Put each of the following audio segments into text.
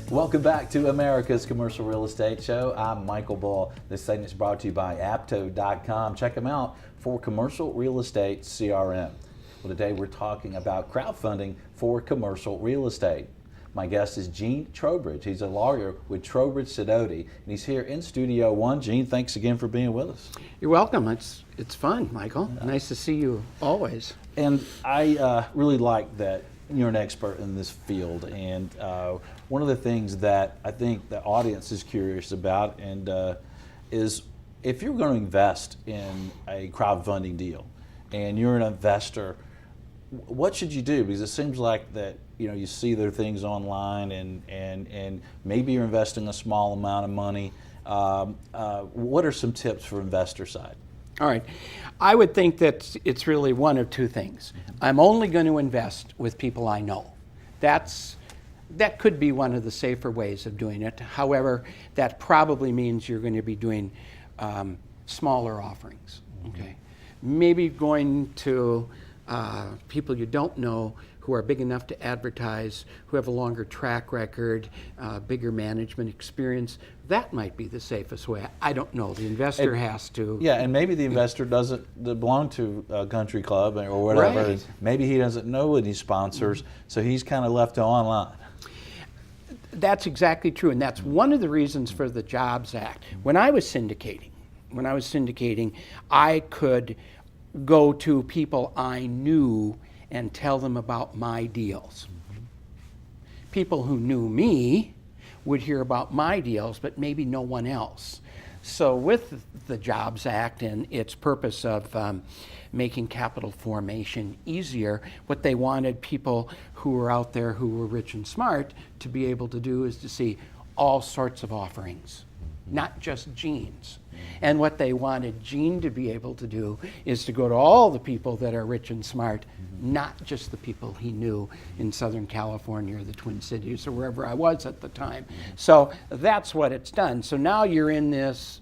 Welcome back to America's Commercial Real Estate Show. I'm Michael Bull. This segment is brought to you by apto.com. Check them out for commercial real estate CRM. Well, today we're talking about crowdfunding for commercial real estate. My guest is Gene Trowbridge. He's a lawyer with Trowbridge Sidoti, and he's here in Studio One. Gene, thanks again for being with us. You're welcome. It's fun, Michael. Nice to see you always. And I really like that you're an expert in this field, and one of the things that I think the audience is curious about is if you're going to invest in a crowdfunding deal and you're an investor, what should you do? Because it seems like that you see their things online and maybe you're investing a small amount of money. What are some tips for investor side? All right. I would think that it's really one of two things. I'm only going to invest with people I know. That could be one of the safer ways of doing it. However, that probably means you're going to be doing smaller offerings. Okay, maybe going to people you don't know who are big enough to advertise, who have a longer track record, bigger management experience. That might be the safest way. I don't know. The investor has to. Yeah, and maybe the investor doesn't belong to a country club or whatever. Right. Maybe he doesn't know any sponsors, so he's kind of left online. That's exactly true, and that's one of the reasons for the Jobs Act. When I was syndicating, I could go to people I knew and tell them about my deals. People who knew me would hear about my deals, but maybe no one else. So with the Jobs Act and its purpose of making capital formation easier, what they wanted people who were out there who were rich and smart to be able to do is to see all sorts of offerings, not just Gene's. And what they wanted Gene to be able to do is to go to all the people that are rich and smart, not just the people he knew in Southern California or the Twin Cities or wherever I was at the time. So that's what it's done. So now you're in this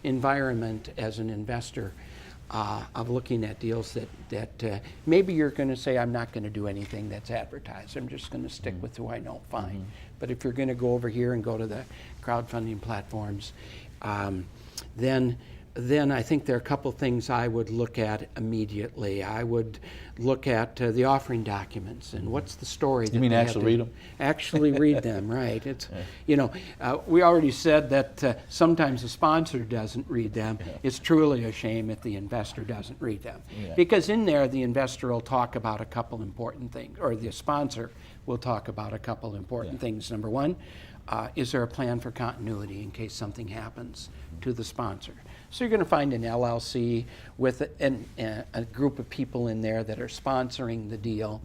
environment as an investor of looking at deals that maybe you're going to say, I'm not going to do anything that's advertised. I'm just going to stick with who I know. Fine. But if you're going to go over here and go to the crowdfunding platforms, then I think there are a couple things I would look at immediately. I would look at the offering documents and what's the story. You mean actually read them? Actually read them, right. It's, we already said that sometimes the sponsor doesn't read them. Yeah. It's truly a shame if the investor doesn't read them. Yeah. Because in there, the investor will talk about a couple important things, or the sponsor will talk about a couple important things. Number one, is there a plan for continuity in case something happens to the sponsor? So you're going to find an LLC with a group of people in there that are sponsoring the deal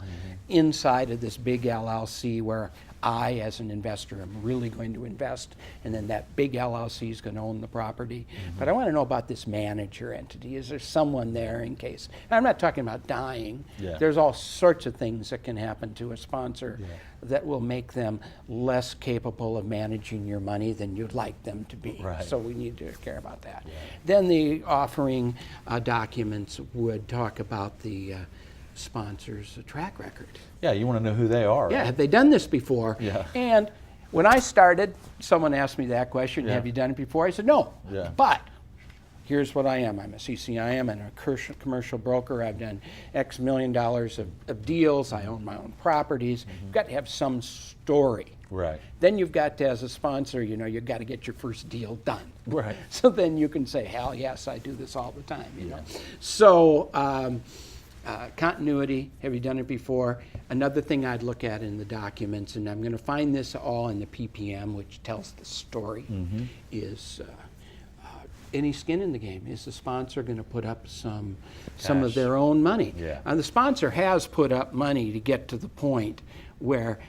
inside of this big LLC where I, as an investor, am really going to invest, and then that big LLC is going to own the property. But I want to know about this manager entity. Is there someone there in case? And I'm not talking about dying. Yeah. There's all sorts of things that can happen to a sponsor that will make them less capable of managing your money than you'd like them to be. Right. So we need to care about that. Yeah. Then the offering documents would talk about the sponsor's track record. Yeah, you want to know who they are. Yeah, right? Have they done this before? Yeah. And when I started, someone asked me that question, have you done it before? I said, no. Yeah. But here's what I am. I'm a CCIM and a commercial broker. I've done X million dollars of deals. I own my own properties. You've got to have some story. Right. Then you've got to, as a sponsor, you've got to get your first deal done. Right. So then you can say, hell yes, I do this all the time. You know. So continuity, have you done it before? Another thing I'd look at in the documents, and I'm going to find this all in the PPM, which tells the story, is any skin in the game. Is the sponsor going to put up some of their own money? Yeah. And the sponsor has put up money to get to the point where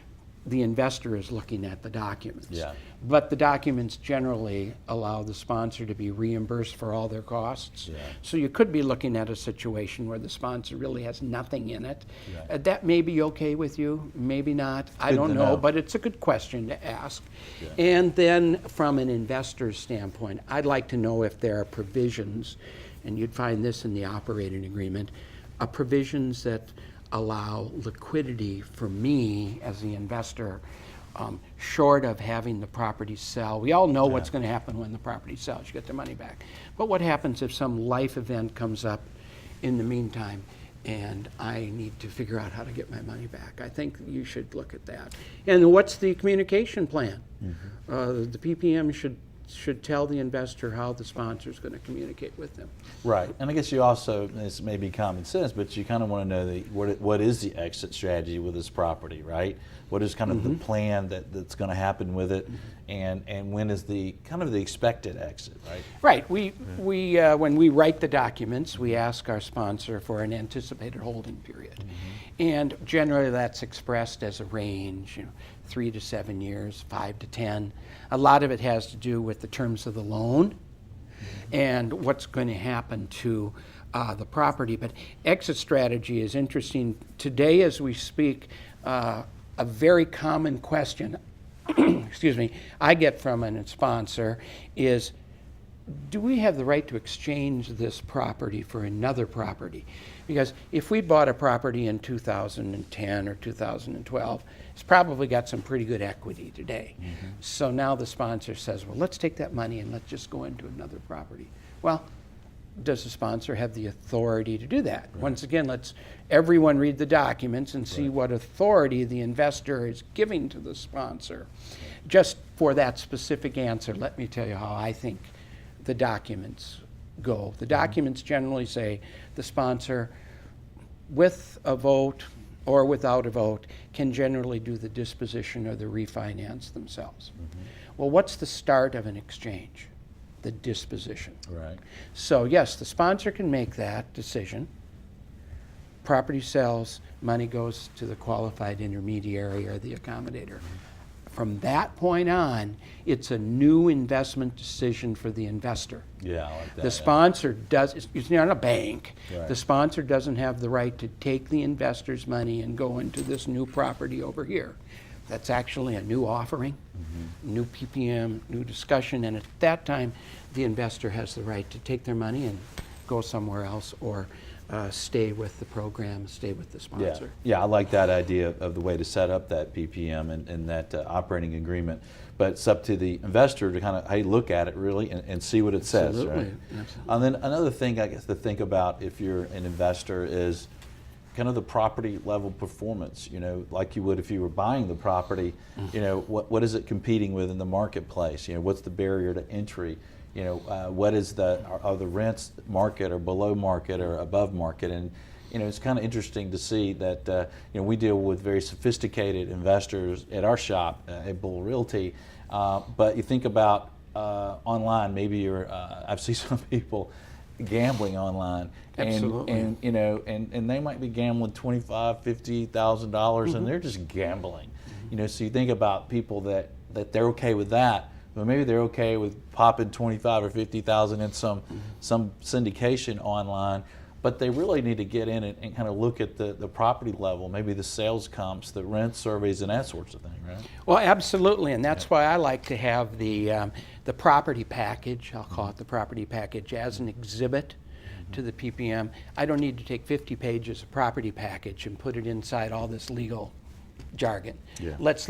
the investor is looking at the documents. Yeah. But the documents generally allow the sponsor to be reimbursed for all their costs. Yeah. So you could be looking at a situation where the sponsor really has nothing in it. Yeah. That may be okay with you, maybe not. I good don't to know, know. but it's a good question to ask. Yeah. And then from an investor's standpoint, I'd like to know if there are provisions, and you'd find this in the operating agreement, provisions that allow liquidity for me as the investor, short of having the property sell. We all know what's going to happen when the property sells. You get the money back. But what happens if some life event comes up in the meantime and I need to figure out how to get my money back? I think you should look at that. And what's the communication plan? The PPM should tell the investor how the sponsor is going to communicate with them. Right, and I guess you also, this may be common sense, but you kind of want to know what is the exit strategy with this property, right? What is kind of the plan that's going to happen with it, and when is the kind of the expected exit, right? Right. We when we write the documents, we ask our sponsor for an anticipated holding period, and generally that's expressed as a range, 3 to 7 years, 5 to 10. A lot of it has to do with the terms of the loan and what's going to happen to the property. But exit strategy is interesting. Today, as we speak, a very common question, excuse me, I get from a sponsor is, do we have the right to exchange this property for another property? Because if we bought a property in 2010 or 2012, it's probably got some pretty good equity today. So now the sponsor says, well, let's take that money and let's just go into another property. Well, does the sponsor have the authority to do that? Right. Once again, let's everyone read the documents and see what authority the investor is giving to the sponsor. Just for that specific answer, let me tell you how I think the documents go. The documents generally say the sponsor, with a vote or without a vote, can generally do the disposition or the refinance themselves. Well, what's the start of an exchange? The disposition. Right. So yes, the sponsor can make that decision. Property sells, money goes to the qualified intermediary or the accommodator. From that point on, it's a new investment decision for the investor. Yeah, I like that. The sponsor it's not a bank. Right. The sponsor doesn't have the right to take the investor's money and go into this new property over here. That's actually a new offering, new PPM, new discussion, and at that time, the investor has the right to take their money and go somewhere else or stay with the program, stay with the sponsor. Yeah, I like that idea of the way to set up that PPM and that operating agreement. But it's up to the investor to kind of, hey, look at it really and see what it says. Absolutely. Right? Absolutely. And then another thing I guess to think about if you're an investor is kind of the property level performance, like you would if you were buying the property, what is it competing with in the marketplace? What's the barrier to entry? What is are the rents market or below market or above market? And it's kind of interesting to see that we deal with very sophisticated investors at our shop at Bull Realty, but you think about online, maybe I've seen some people gambling online. Absolutely. And they might be gambling $25,000-$50,000 and they're just gambling. So you think about people that they're okay with that, but maybe they're okay with popping 25 or 50,000 in some syndication online, but they really need to get in and kind of look at the property level, maybe the sales comps, the rent surveys, and that sorts of thing, right? Well, absolutely, and that's why I like to have the property package, I'll call it the property package, as an exhibit to the PPM. I don't need to take 50 pages of property package and put it inside all this legal jargon. Yeah. Let's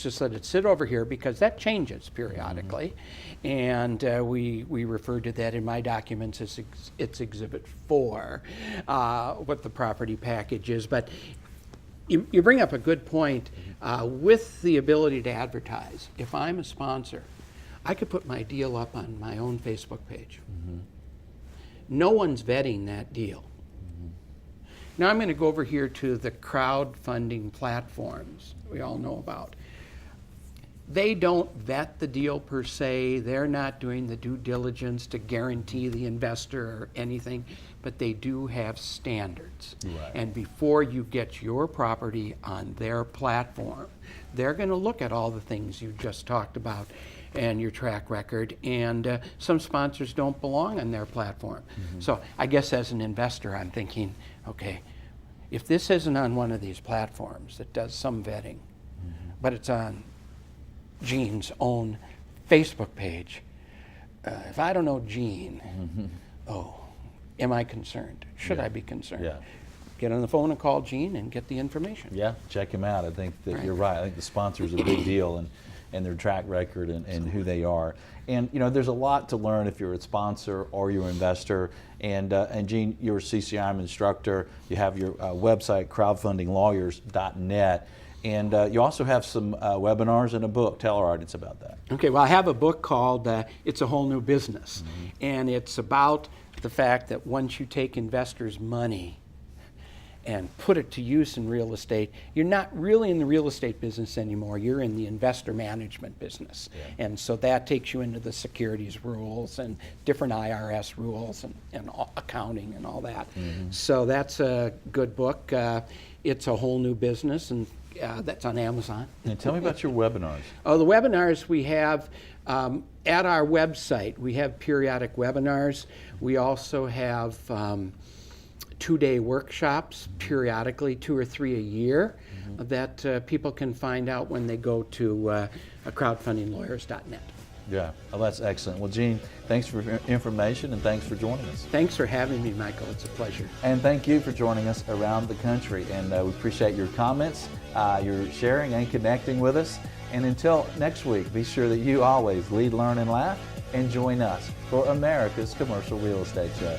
just let it sit over here because that changes periodically, and we refer to that in my documents as it's Exhibit 4, what the property package is. But you bring up a good point with the ability to advertise. If I'm a sponsor, I could put my deal up on my own Facebook page. No one's vetting that deal. Now I'm going to go over here to the crowdfunding platforms we all know about. they don't vet the deal per se. They're not doing the due diligence to guarantee the investor or anything, but they do have standards. Right. And before you get your property on their platform, they're going to look at all the things you just talked about and your track record, and some sponsors don't belong on their platform. So I guess as an investor, I'm thinking, okay, if this isn't on one of these platforms that does some vetting, but it's on Gene's own Facebook page, if I don't know Gene, am I concerned? Should I be concerned? Yeah. Get on the phone and call Gene and get the information. Yeah, check him out. I think that Right. you're right. I think the sponsor's a big deal, and their track record and who they are. And there's a lot to learn if you're a sponsor or you're an investor. And Gene, you're a CCIM instructor. You have your website, crowdfundinglawyers.net. And you also have some webinars and a book. Tell our audience about that. Okay, well, I have a book called It's a Whole New Business. And it's about the fact that once you take investors' money and put it to use in real estate, you're not really in the real estate business anymore. You're in the investor management business. Yeah. And so that takes you into the securities rules and different IRS rules and accounting and all that. So that's a good book. It's a Whole New Business, and that's on Amazon. And tell me about your webinars. Oh, the webinars we have at our website. We have periodic webinars. We also have 2-day workshops periodically, 2 or 3 a year, that people can find out when they go to crowdfundinglawyers.net. Yeah, well, that's excellent. Well, Gene, thanks for your information and thanks for joining us. Thanks for having me, Michael. It's a pleasure. And thank you for joining us around the country. And we appreciate your comments, your sharing and connecting with us. And until next week, be sure that you always lead, learn, and laugh, and join us for America's Commercial Real Estate Show.